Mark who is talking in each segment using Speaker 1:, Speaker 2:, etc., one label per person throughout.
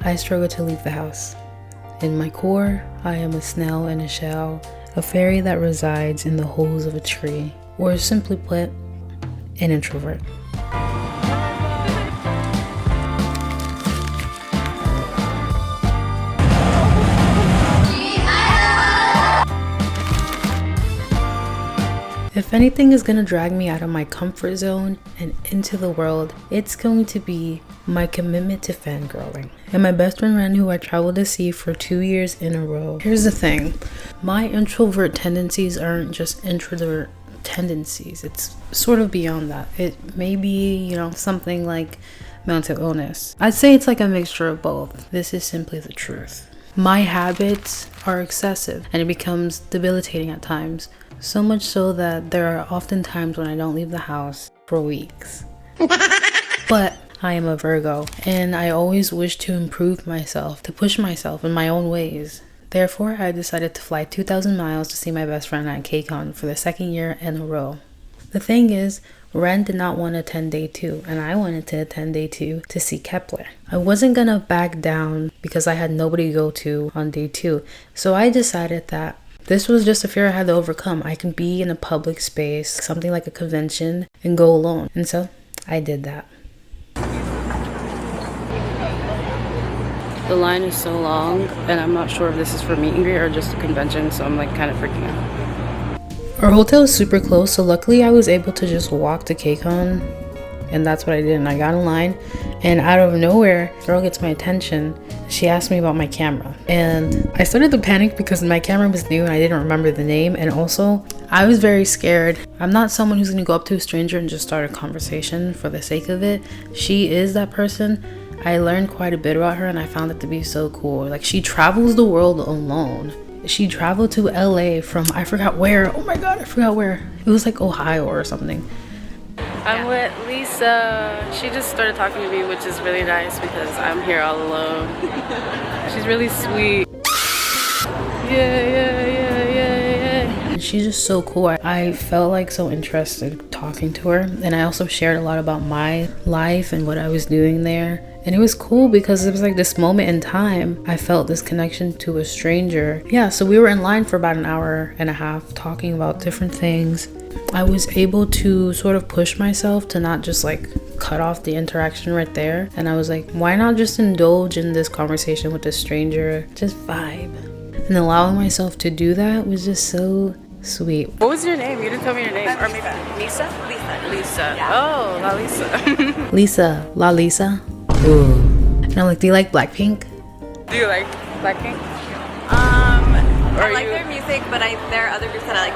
Speaker 1: I struggle to leave the house. In my core, I am a snail in a shell, a fairy that resides in the holes of a tree, or simply put, an introvert. If anything is gonna drag me out of my comfort zone and into the world, it's going to be my commitment to fangirling. And my best friend Ren, who I traveled to see for 2 years in a row. Here's the thing, my introvert tendencies aren't just introvert tendencies, it's sort of beyond that. It may be, something like mental illness. I'd say it's like a mixture of both. This is simply the truth. My habits are excessive and it becomes debilitating at times. So much so that there are often times when I don't leave the house for weeks. But I am a Virgo and I always wish to improve myself, to push myself in my own ways. Therefore, I decided to fly 2,000 miles to see my best friend at kcon for the 2nd year in a row. The thing is, Ren did not want to attend day 2 and I wanted to attend day 2 to see Kepler. I wasn't gonna back down because I had nobody to go to on day 2. So I decided that this was just a fear I had to overcome. I can be in a public space, something like a convention, and go alone. And so I did that. The line is so long and I'm not sure if this is for meet and greet or just a convention, so I'm like kind of freaking out. Our hotel is super close, so luckily I was able to just walk to kcon, and that's what I did. And I got in line and out of nowhere, a girl gets my attention. She asked me about my camera and I started to panic because my camera was new and I didn't remember the name, and also I was very scared. I'm not someone who's gonna go up to a stranger and just start a conversation for the sake of it. She is that person. I learned quite a bit about her and I found it to be so cool. Like, she travels the world alone. She traveled to LA from I forgot where. Oh my god, I forgot where. It was like Ohio or something. I'm with Lisa. She just started talking to me, which is really nice because I'm here all alone. She's really sweet. Yeah. And she's just so cool. I felt like so interested talking to her, and I also shared a lot about my life and what I was doing there. And it was cool because it was like this moment in time I felt this connection to a stranger. Yeah, so we were in line for about an hour and a half talking about different things. I was able to sort of push myself to not just like cut off the interaction right there. And I was like, why not just indulge in this conversation with a stranger? Just vibe. And allowing myself to do that was just so sweet. What was your name? You didn't tell me your name. Or maybe Lisa? Lisa. Yeah. Oh, La Lisa. Lisa. La Lisa. Ooh. And I'm like, do you like Blackpink?
Speaker 2: Do you like Blackpink?
Speaker 3: I like their music, but there are other groups that I like.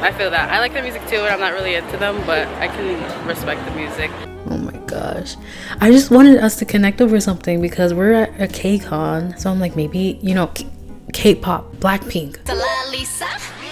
Speaker 2: I feel that. I like their music too, and I'm not really into them, but I can respect the music.
Speaker 1: Oh my gosh. I just wanted us to connect over something because we're at a kcon. So I'm like, maybe, K-pop, Blackpink.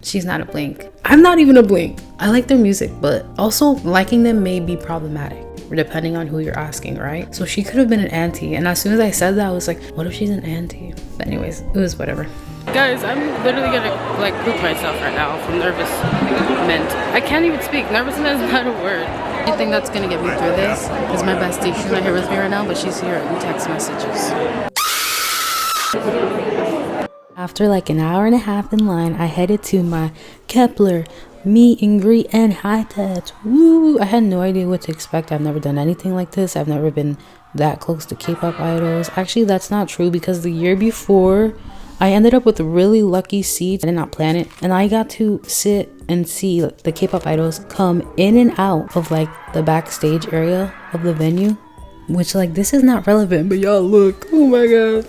Speaker 1: She's not a Blink. I'm not even a Blink. I like their music, but also liking them may be problematic depending on who you're asking, right? So she could have been an auntie, and as soon as I said that, I was like, what if she's an auntie? But anyways, it was whatever.
Speaker 2: Guys, I'm literally gonna like poop myself right now from nervousness. I can't even speak. Nervousness is not a word. The only thing that's gonna get me through this is my bestie. She's not here with me right now, but she's here in text messages.
Speaker 1: After like an hour and a half in line, I headed to my Kepler meet and greet and high tats. Woo! I had no idea what to expect. I've never done anything like this. I've never been that close to K-pop idols. Actually, that's not true because the year before, I ended up with really lucky seats. I did not plan it, and I got to sit and see the K-pop idols come in and out of like the backstage area of the venue, which like this is not relevant, but y'all look, oh my god.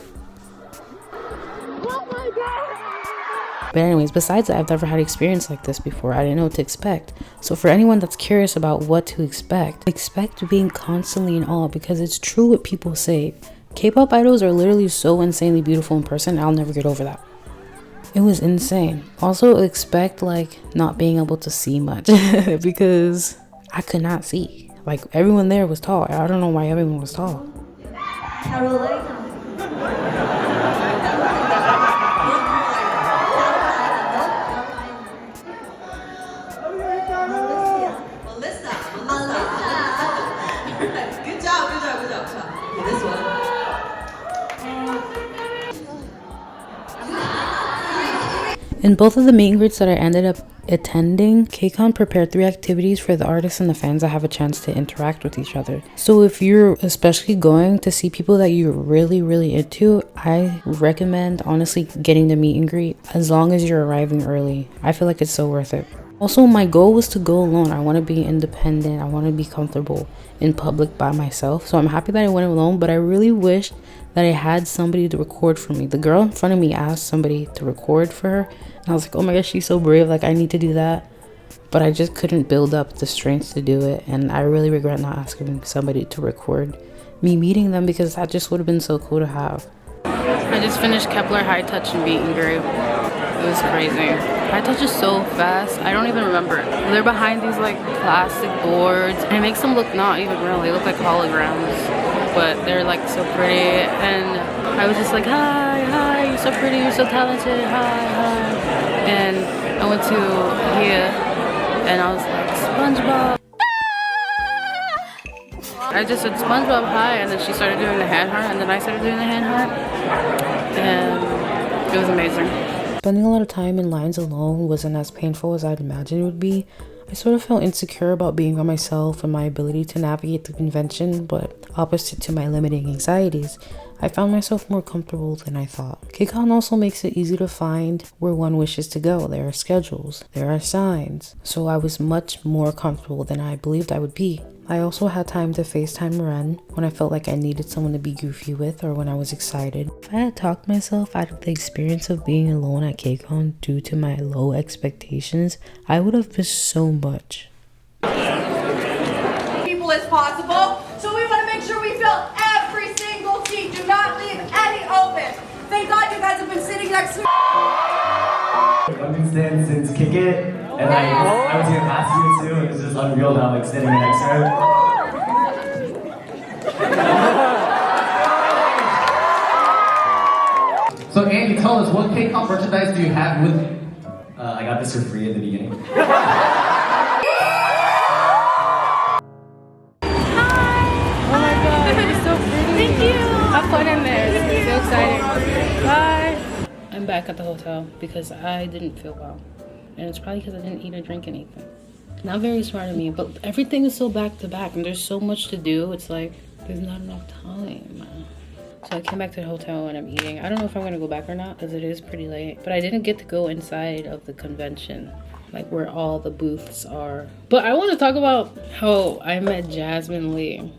Speaker 1: But anyways, besides that, I've never had experience like this before. I didn't know what to expect. So for anyone that's curious about what to expect being constantly in awe, because it's true what people say. K-pop idols are literally so insanely beautiful in person. I'll never get over that. It was insane. Also expect like not being able to see much because I could not see. Like everyone there was tall. I don't know why everyone was tall. In both of the meet and greets that I ended up attending, kcon prepared 3 activities for the artists and the fans that have a chance to interact with each other. So if you're especially going to see people that you're really into, I recommend honestly getting the meet and greet as long as you're arriving early. I feel like it's so worth it. Also, my goal was to go alone. I want to be independent. I want to be comfortable in public by myself. So I'm happy that I went alone, but I really wish that I had somebody to record for me. The girl in front of me asked somebody to record for her, and I was like, oh my gosh, she's so brave. Like, I need to do that. But I just couldn't build up the strength to do it, and I really regret not asking somebody to record me meeting them, because that just would have been so cool to have.
Speaker 2: I just finished Kepler High Touch and Meet and Greet. It was crazy. High Touch is so fast. I don't even remember. They're behind these like plastic boards, and it makes them look not even real. They look like holograms, but they're like so pretty. And I was just like, hi, you're so pretty, you're so talented, hi. And I went to here, and I was like, SpongeBob. I just said SpongeBob hi, and then she started doing the hand heart, and then I started doing the hand heart, and it was amazing.
Speaker 1: Spending a lot of time in lines alone wasn't as painful as I'd imagined it would be. I sort of felt insecure about being by myself and my ability to navigate the convention, but opposite to my limiting anxieties, I found myself more comfortable than I thought. kcon also makes it easy to find where one wishes to go. There are schedules, there are signs, so I was much more comfortable than I believed I would be. I also had time to FaceTime Ren when I felt like I needed someone to be goofy with, or when I was excited. If I had talked myself out of the experience of being alone at kcon due to my low expectations, I would have missed so much.
Speaker 4: People as possible, so we want to make sure we fill every single seat. Do not leave any open. Thank God you guys have been sitting next to me.
Speaker 5: I've been staying since Kick It, and I was here last year too, and it's just unreal now, like sitting next to her. So Andy, tell us, what kcon merchandise do you have with you? I got this for free at the beginning.
Speaker 2: Oh my god, you're so pretty. Thank you. Have fun in there. It's so exciting. Bye. I'm back at the hotel because I didn't feel well. And it's probably because I didn't eat or drink anything. Not very smart of me, but everything is so back to back and there's so much to do. It's like, there's not enough time. So I came back to the hotel and I'm eating. I don't know if I'm gonna go back or not because it is pretty late. But I didn't get to go inside of the convention, like where all the booths are. But I want to talk about how I met Jasmine Lee.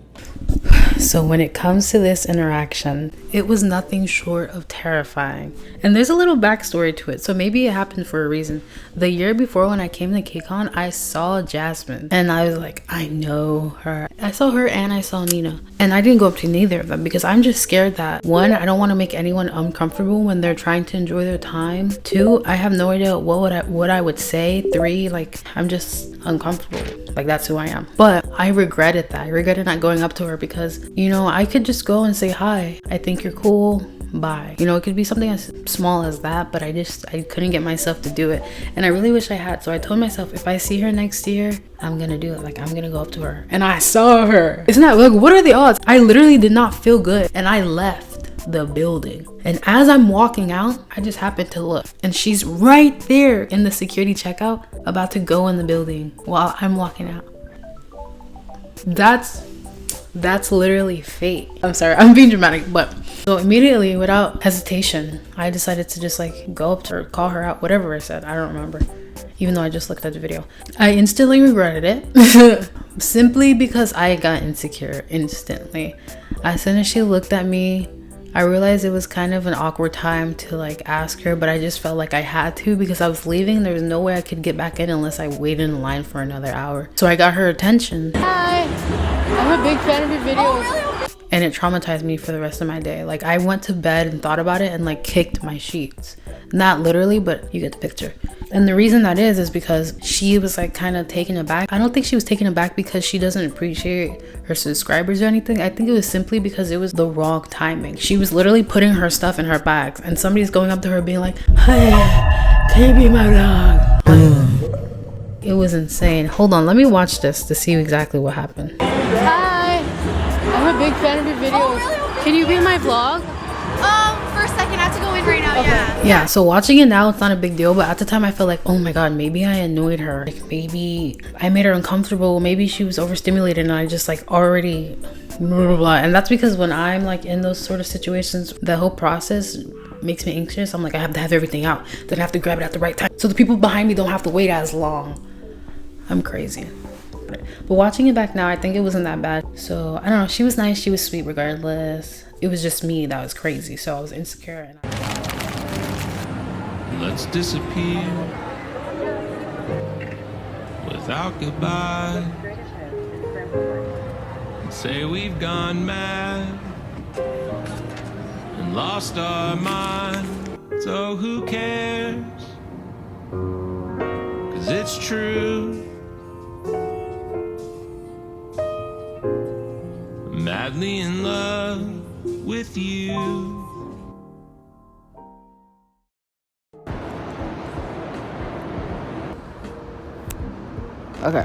Speaker 1: So when it comes to this interaction, it was nothing short of terrifying. And there's a little backstory to it, so maybe it happened for a reason. The year before when I came to kcon, I saw Jasmine and I was like, I know her. I saw her and I saw Nina. And I didn't go up to neither of them because I'm just scared that, one, I don't want to make anyone uncomfortable when they're trying to enjoy their time. Two, I have no idea what I would say. Three, like, I'm just uncomfortable. Like, that's who I am. But I regretted that. I regretted not going up to her because, you know, I could just go and say, hi, I think you're cool, bye. You know, it could be something as small as that, but I couldn't get myself to do it. And I really wish I had. So I told myself, if I see her next year, I'm gonna do it. Like, I'm gonna go up to her. And I saw her. Isn't that, like, what are the odds? I literally did not feel good. And I left the building. And as I'm walking out, I just happened to look. And she's right there in the security checkout, about to go in the building while I'm walking out. That's literally fate. I'm sorry, I'm being dramatic, but so immediately, without hesitation, I decided to just like go up to her, call her out, whatever I said. I don't remember, even though I just looked at the video. I instantly regretted it simply because I got insecure instantly. As soon as she looked at me, I realized it was kind of an awkward time to like ask her, but I just felt like I had to because I was leaving. There was no way I could get back in unless I waited in line for another hour. So I got her attention.
Speaker 2: Hi, I'm a big fan of your videos.
Speaker 1: And it traumatized me for the rest of my day. Like, I went to bed and thought about it and like kicked my sheets. Not literally, but you get the picture. And the reason that is because she was like kind of taken aback. I don't think she was taken aback because she doesn't appreciate her subscribers or anything. I think it was simply because it was the wrong timing. She was literally putting her stuff in her bags and somebody's going up to her being like, hey, can you be my vlog? It was insane. Hold on, let me watch this to see exactly what happened.
Speaker 2: Hi, I'm a big fan of your videos. Can you be my vlog?
Speaker 3: For
Speaker 6: a second. I have to go in right now.
Speaker 1: Yeah, so watching it now, it's not a big deal, but at the time I felt like, oh my god, maybe I annoyed her, like maybe I made her uncomfortable, maybe she was overstimulated and I just like already blah, blah, blah. And that's because when I'm like in those sort of situations, the whole process makes me anxious. I'm like, I have to have everything out, then I have to grab it at the right time so the people behind me don't have to wait as long. I'm crazy. But watching it back now, I think it wasn't that bad. So I don't know, she was nice, she was sweet regardless. It was just me that was crazy, so I was insecure. And
Speaker 7: let's disappear without goodbye and say we've gone mad and lost our mind. So who cares? 'Cause it's true. Madly in love with you.
Speaker 2: Okay,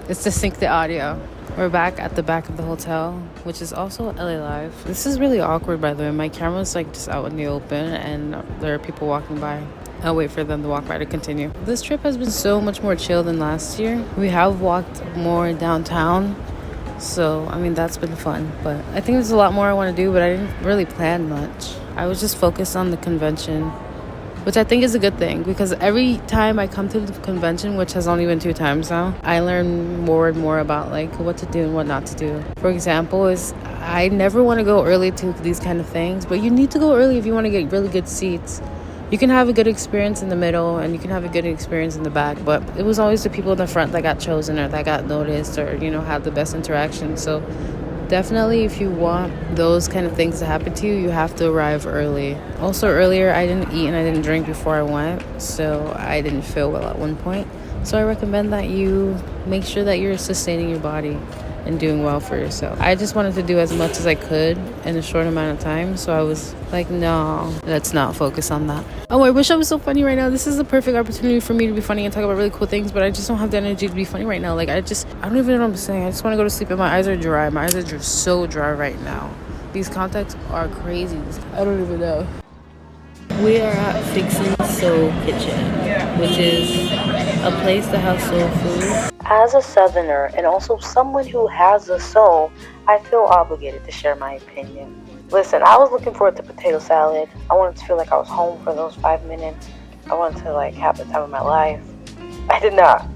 Speaker 2: it's to sync the audio. We're back at the back of the hotel, which is also LA Live. This is really awkward, by the way. My camera's like just out in the open and there are people walking by. I'll wait for them to walk by to continue. This trip has been so much more chill than last year. We have walked more downtown, so I mean that's been fun. But I think there's a lot more I want to do, but I didn't really plan much. I was just focused on the convention, which I think is a good thing, because every time I come to the convention, which has only been 2 times now, I learn more and more about like what to do and what not to do. For example, is I never want to go early to these kind of things, but you need to go early if you want to get really good seats. You can have a good experience in the middle and you can have a good experience in the back, but it was always the people in the front that got chosen or that got noticed or, you know, had the best interaction. So definitely, if you want those kind of things to happen to you, you have to arrive early. Also, earlier, I didn't eat and I didn't drink before I went, so I didn't feel well at one point. So I recommend that you make sure that you're sustaining your body and doing well for yourself. I just wanted to do as much as I could in a short amount of time, so I was like, no, let's not focus on that. Oh, I wish I was so funny right now. This is the perfect opportunity for me to be funny and talk about really cool things, but I just don't have the energy to be funny right now. Like, I don't even know what I'm saying. I just want to go to sleep and my eyes are dry. My eyes are just so dry right now. These contacts are crazy. I don't even know. We are at Fixin' Soul Kitchen, which is a place that has soul food. As a Southerner and also someone who has a soul, I feel obligated to share my opinion. Listen, I was looking forward to potato salad. I wanted to feel like I was home for those 5 minutes. I wanted to like have the time of my life. I did not.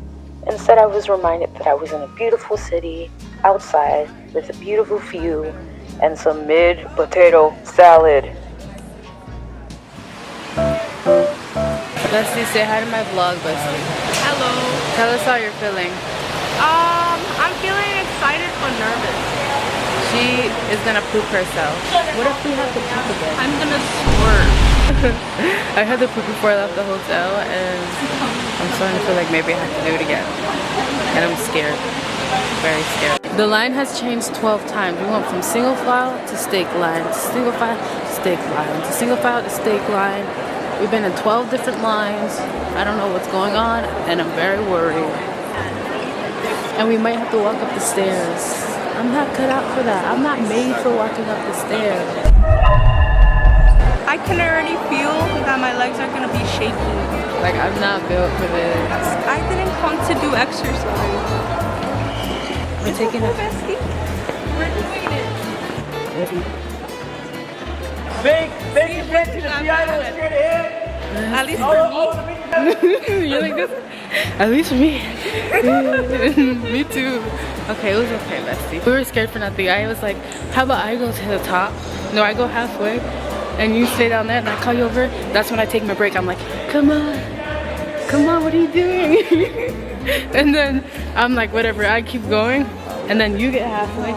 Speaker 2: Instead, I was reminded that I was in a beautiful city outside with a beautiful view and some mid-potato salad. Bestie, say hi to my vlog, Bestie.
Speaker 6: Hello.
Speaker 2: Tell us how you're feeling.
Speaker 6: I'm feeling excited but nervous.
Speaker 2: She is gonna poop herself. What if we have to poop again?
Speaker 6: I'm gonna squirt.
Speaker 2: I had to poop before I left the hotel and I'm starting to feel like maybe I have to do it again. And I'm scared. Very scared. The line has changed 12 times. We went from single file to steak line, to single file to steak line, to single file to steak line. We've been in 12 different lines. I don't know what's going on, and I'm very worried. And we might have to walk up the stairs. I'm not cut out for that. I'm not made for walking up the stairs.
Speaker 6: I can already feel that my legs are gonna be shaky.
Speaker 2: Like, I'm not built for this.
Speaker 6: I didn't come to do exercise.
Speaker 2: We're taking
Speaker 6: a
Speaker 2: it.
Speaker 6: bestie. We're doing it.
Speaker 5: Big attention to the idol is here to hit.
Speaker 6: At least for me.
Speaker 2: You're like this? At least for me. Me too. Okay, it was okay, bestie. We were scared for nothing. I was like, how about I go to the top? No, I go halfway and you stay down there and I call you over. That's when I take my break. I'm like, come on, what are you doing? And then I'm like, whatever, I keep going. And then you get halfway.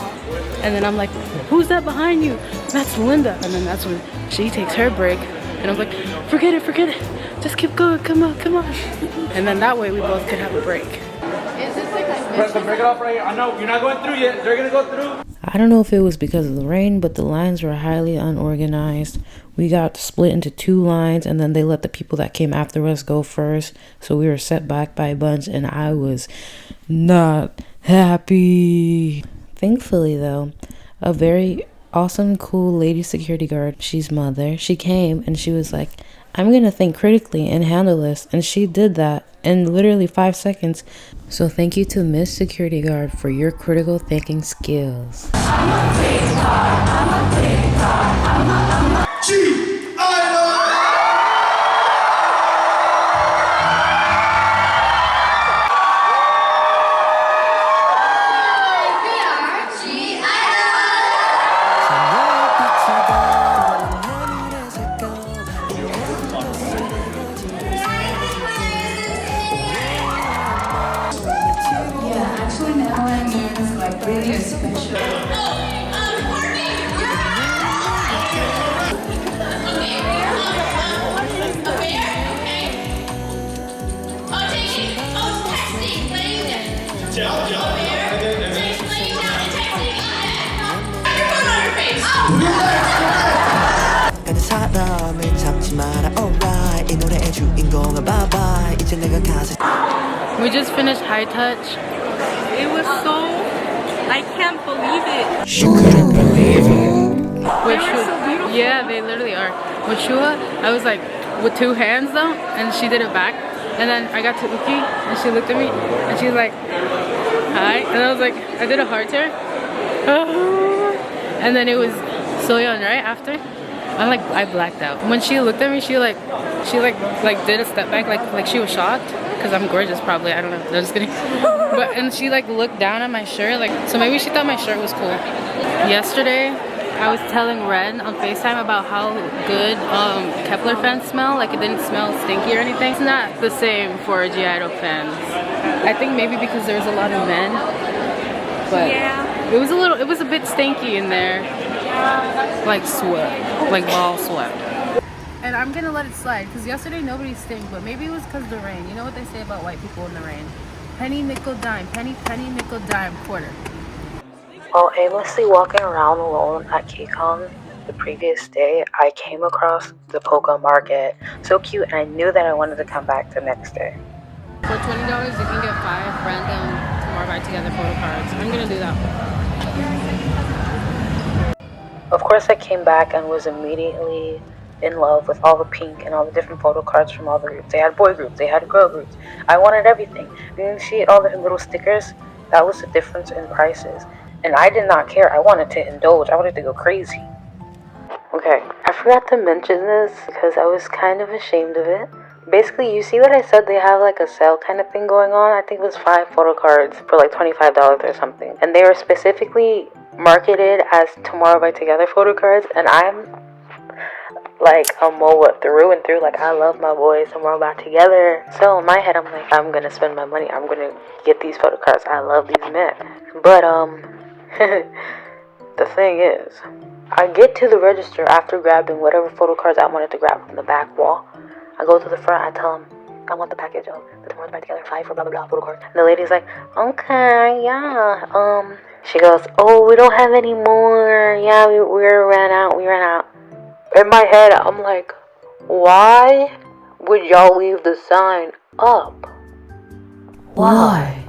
Speaker 2: And then I'm like, who's that behind you? That's Linda. And then that's when she takes her break. And I'm like, forget it. Just keep going, come on. And then that way we both could have a break.
Speaker 6: Is this like a
Speaker 5: Break it off right here. I know, you're not going through yet. They're gonna go through.
Speaker 1: I don't know if it was because of the rain, but the lines were highly unorganized. We got split into 2 lines, and then they let the people that came after us go first. So we were set back by a bunch, and I was not happy. Thankfully, though, a very awesome, cool lady security guard. She's mother. She came and she was like, I'm gonna think critically and handle this. And she did that in literally 5 seconds. So thank you to Miss Security Guard for your critical thinking skills.
Speaker 2: We just finished High Touch.
Speaker 6: It was so, I can't believe it.
Speaker 2: She couldn't believe it.
Speaker 6: They were so beautiful.
Speaker 2: Yeah, they literally are. With Shua, I was like with 2 hands though, and she did it back. And then I got to Uki, and she looked at me, and she was like, hi. And I was like, I did a heart to her. And then it was Soyeon right after. I blacked out. When she looked at me, she did a step back, like she was shocked. Because I'm gorgeous, probably. I don't know. I'm just kidding. And she like looked down at my shirt, like, so maybe she thought my shirt was cool. Yesterday, I was telling Ren on FaceTime about how good Kepler fans smell. Like, it didn't smell stinky or anything. It's not the same for G-Idol fans. I think maybe because there was a lot of men. But yeah, it was a bit stinky in there. Like sweat, like ball sweat. And I'm gonna let it slide because yesterday nobody stunk, but maybe it was because of the rain. You know what they say about white people in the rain? Penny, nickel, dime. Penny, penny, nickel, dime, quarter.
Speaker 1: While aimlessly walking around alone at kcon the previous day, I came across the Polka Market. So cute, and I knew that I wanted to come back the next day.
Speaker 2: For $20, you can get 5 random Tomorrow by Together photo cards. I'm gonna do that.
Speaker 1: Of course, I came back and was immediately in love with all the pink and all the different photo cards from all the groups. They had boy groups, they had girl groups. I wanted everything. You see all the little stickers? That was the difference in prices. And I did not care. I wanted to indulge. I wanted to go crazy. Okay, I forgot to mention this because I was kind of ashamed of it. Basically, you see that I said they have like a sale kind of thing going on? I think it was 5 photo cards for like $25 or something. And they were specifically marketed as Tomorrow by Together photo cards, and I'm like a MOA through and through. Like, I love my boys Tomorrow by Together. So in my head, I'm like, I'm gonna spend my money. I'm gonna get these photo cards. I love these men. But the thing is, I get to the register after grabbing whatever photo cards I wanted to grab from the back wall. I go to the front. I tell them I want the package of the Tomorrow by Together 5 for blah blah blah photo cards. And the lady's like, okay, yeah. She goes, oh, we don't have any more. Yeah, we ran out. In my head, I'm like, why would y'all leave the sign up? Why?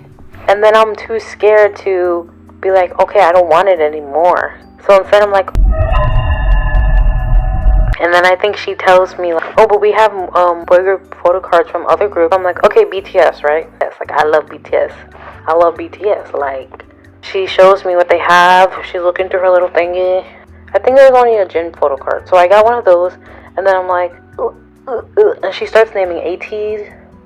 Speaker 1: And then I'm too scared to be like, okay, I don't want it anymore. So instead I'm like, and then I think she tells me like, oh, but we have boy group photo cards from other groups. I'm like, okay, BTS, right? Yes, like I love BTS. Like, she shows me what they have. She's looking through her little thingy. I think there's only a Jin photo card. So I got one of those, and then I'm like, and she starts naming ATs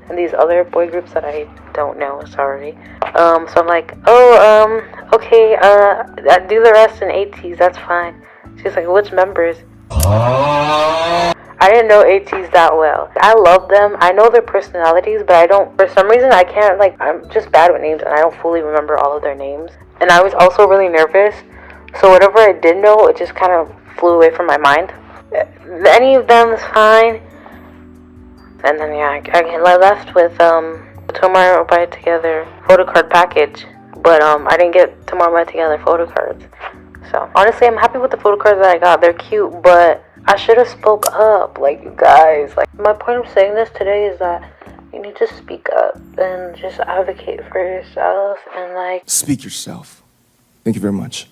Speaker 1: and these other boy groups that I don't know, sorry. So I'm like, okay, do the rest in ATs, that's fine. She's like, which members? I didn't know ATs that well. I love them. I know their personalities, but I don't, for some reason, I can't, like, I'm just bad with names, and I don't fully remember all of their names. And I was also really nervous, so whatever I did know, it just kind of flew away from my mind. Any of them is fine. And then, yeah, I left with Tomorrow by Together photo card package, but I didn't get Tomorrow by Together photo cards. So, honestly, I'm happy with the photo cards that I got. They're cute, but I should have spoke up, like, you guys. Like, my point of saying this today is that you need to speak up and just advocate for yourself and, like...
Speaker 8: Speak yourself. Thank you very much.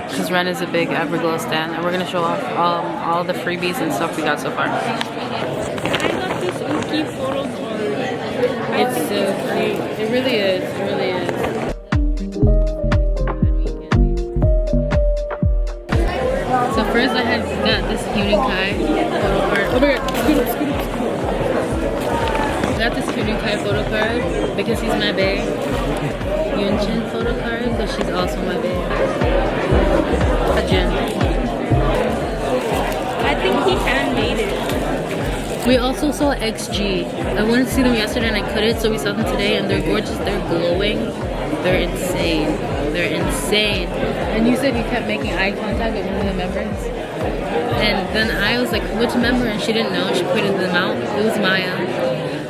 Speaker 2: because Ren is a big Everglow stan, and we're gonna show off all the freebies and stuff we got so far.
Speaker 6: I got this Uki photo card.
Speaker 2: It's so cute. It really is. It really is. So first I had got this Cutie Kai photo card. Oh my god, scoot up, scoot up, scoot up. I got this Cutie Kai photo card because he's my bae. Yunchin photo card because she's also my bae. Jin.
Speaker 6: I think he handmade it.
Speaker 2: We also saw XG. I wanted to see them yesterday and I couldn't, so we saw them today and they're gorgeous, they're glowing, they're insane. They're insane. And you said you kept making eye contact with one of the members? And then I was like, which member? And she didn't know. She pointed them out. It was Maya.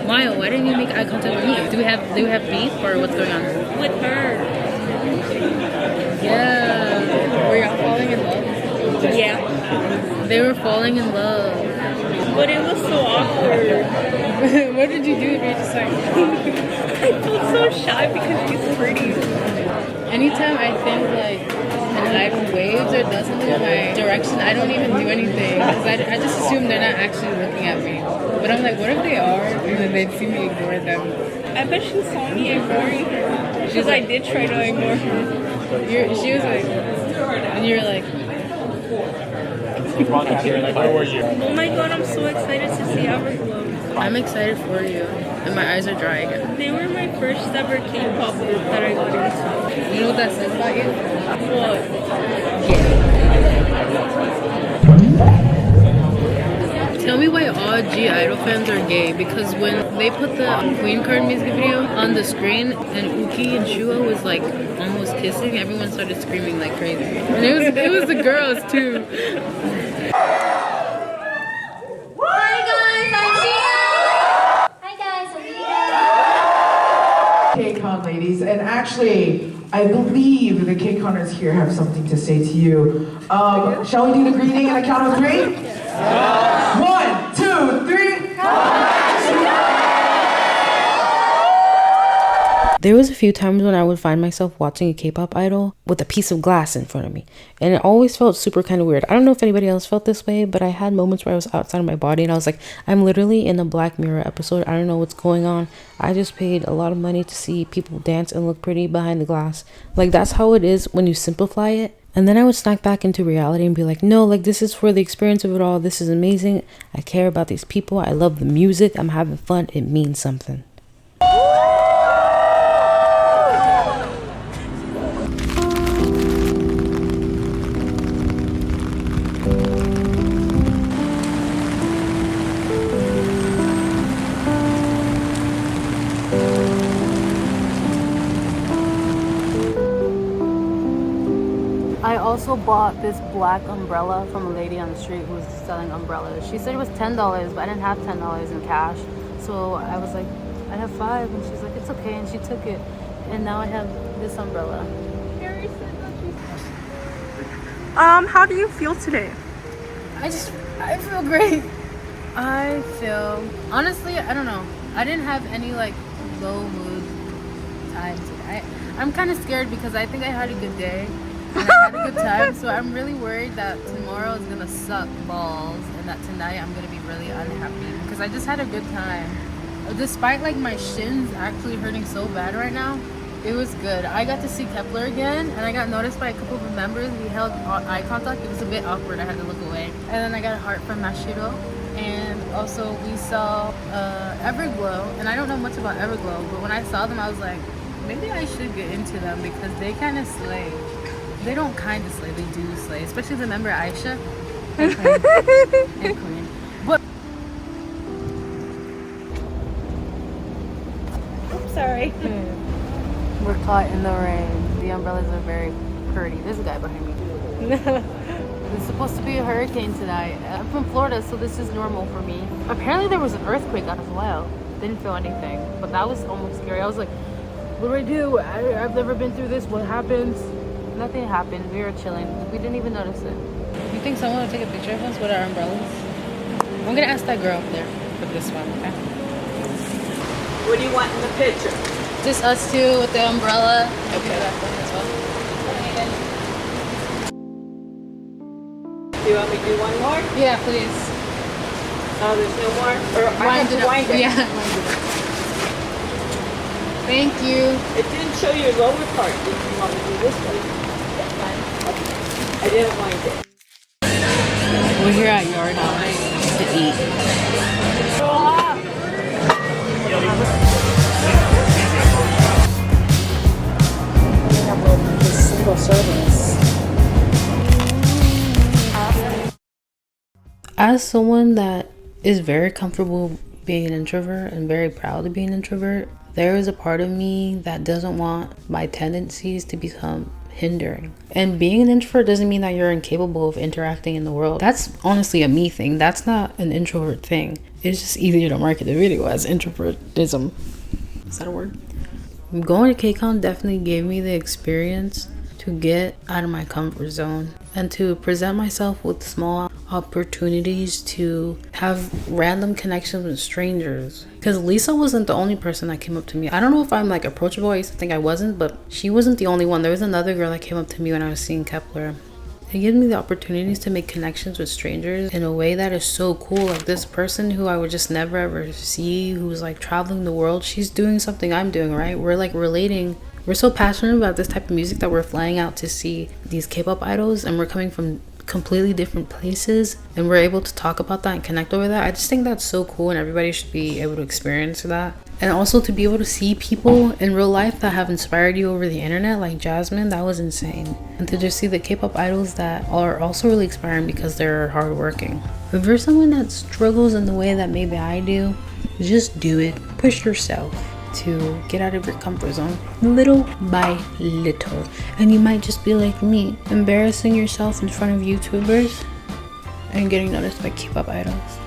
Speaker 2: Maya, why didn't you make eye contact with me? Do we have beef or what's going on?
Speaker 6: With her.
Speaker 2: Yeah. Were y'all falling in love?
Speaker 6: Yeah.
Speaker 2: They were falling in love.
Speaker 6: But it was so awkward.
Speaker 2: What did you do? You're just like...
Speaker 6: I felt so shy because she's pretty.
Speaker 2: Anytime I think like an idol waves or does something in my direction, I don't even do anything because I just assume they're not actually looking at me. But I'm like, what if they are? And then they'd see me ignore them.
Speaker 6: I bet she saw me ignoring her. Because I did try to ignore her.
Speaker 2: She was like, and you were like,
Speaker 6: oh my god, I'm so excited to see Everglow.
Speaker 2: I'm excited for you. And my eyes are dry again.
Speaker 6: They were my first ever K-pop group that I got into.
Speaker 2: You know what that says about you?
Speaker 6: What?
Speaker 2: Tell me why all G Idol fans are gay, because when they put the Queen Card music video on the screen and Uki and Shua was like almost kissing, everyone started screaming like crazy. And it was the girls too.
Speaker 8: kcon ladies, and actually I believe the kconers here have something to say to you. Shall we do the greeting on a count of 3? 1, 2, 3.
Speaker 1: There was a few times when I would find myself watching a K-pop idol with a piece of glass in front of me, and it always felt super kind of weird. I don't know if anybody else felt this way, but I had moments where I was outside of my body and I was like, I'm literally in a Black Mirror episode. I don't know what's going on. I just paid a lot of money to see people dance and look pretty behind the glass. Like, that's how it is when you simplify it. And then I would snack back into reality and be like, no, like, this is for the experience of it all. This is amazing. I care about these people. I love the music. I'm having fun. It means something.
Speaker 2: I also bought this black umbrella from a lady on the street who was selling umbrellas. She said it was $10, but I didn't have $10 in cash. So I was like, I have 5, and she's like, it's okay, and she took it. And now I have this umbrella.
Speaker 6: How do you feel today?
Speaker 2: I feel great. I feel, honestly, I don't know. I didn't have any like low mood time today. I'm kind of scared because I think I had a good day. And I had a good time, so I'm really worried that tomorrow is gonna suck balls and that tonight I'm gonna be really unhappy because I just had a good time. Despite like my shins actually hurting so bad right now, it was good. I got to see Kepler again and I got noticed by a couple of members. We held eye contact. It was a bit awkward. I had to look away. And then I got a heart from Mashiro. And also we saw Everglow, and I don't know much about Everglow, but when I saw them I was like, maybe I should get into them because they kind of slay. They don't kind of slay, they do slay. Especially the member Aisha and Queen. And Queen. But
Speaker 6: Oops, sorry.
Speaker 2: we're caught in the rain. The umbrellas are very pretty. There's a guy behind me. It's supposed to be a hurricane tonight. I'm from Florida, so this is normal for me. Apparently there was an earthquake as well. Didn't feel anything, but that was almost scary. I was like, what do I do? I've never been through this. What happens? Nothing happened. We were chilling. We didn't even notice it. You think someone will take a picture of us with our umbrellas? I'm gonna ask that girl up there for this one, okay?
Speaker 3: What do you want in the picture?
Speaker 2: Just us two with the umbrella. Okay.
Speaker 6: Do you want me to do one more?
Speaker 2: Yeah, please.
Speaker 6: Oh, there's no more? Or I have to wind it?
Speaker 2: Yeah, wind it up. Thank you.
Speaker 6: It didn't show your lower part. Did you want me to do this way? That's fine. Okay. I didn't wind it.
Speaker 2: We're here at Yard House to eat. Single service.
Speaker 1: As someone that is very comfortable being an introvert and very proud to be an introvert, there is a part of me that doesn't want my tendencies to become hindering. And being an introvert doesn't mean that you're incapable of interacting in the world. That's honestly a me thing. That's not an introvert thing. It's just easier to market the video as introvertism. Is that a word? Going to kcon definitely gave me the experience to get out of my comfort zone and to present myself with small opportunities to have random connections with strangers. Because Lisa wasn't the only person that came up to me. I don't know if I'm like approachable. I used to think I wasn't, but she wasn't the only one. There was another girl that came up to me when I was seeing Kepler. It gives me the opportunities to make connections with strangers in a way that is so cool. Like this person who I would just never ever see, who's like traveling the world, she's doing something I'm doing, right? We're like relating. We're so passionate about this type of music that we're flying out to see these K-pop idols, and we're coming from completely different places, and we're able to talk about that and connect over that. I just think that's so cool, and everybody should be able to experience that. And also to be able to see people in real life that have inspired you over the internet, like Jasmine, that was insane. And to just see the K-pop idols that are also really inspiring because they're hardworking. If you're someone that struggles in the way that maybe I do, just do it. Push yourself to get out of your comfort zone little by little. And you might just be like me, embarrassing yourself in front of YouTubers and getting noticed by K-pop idols.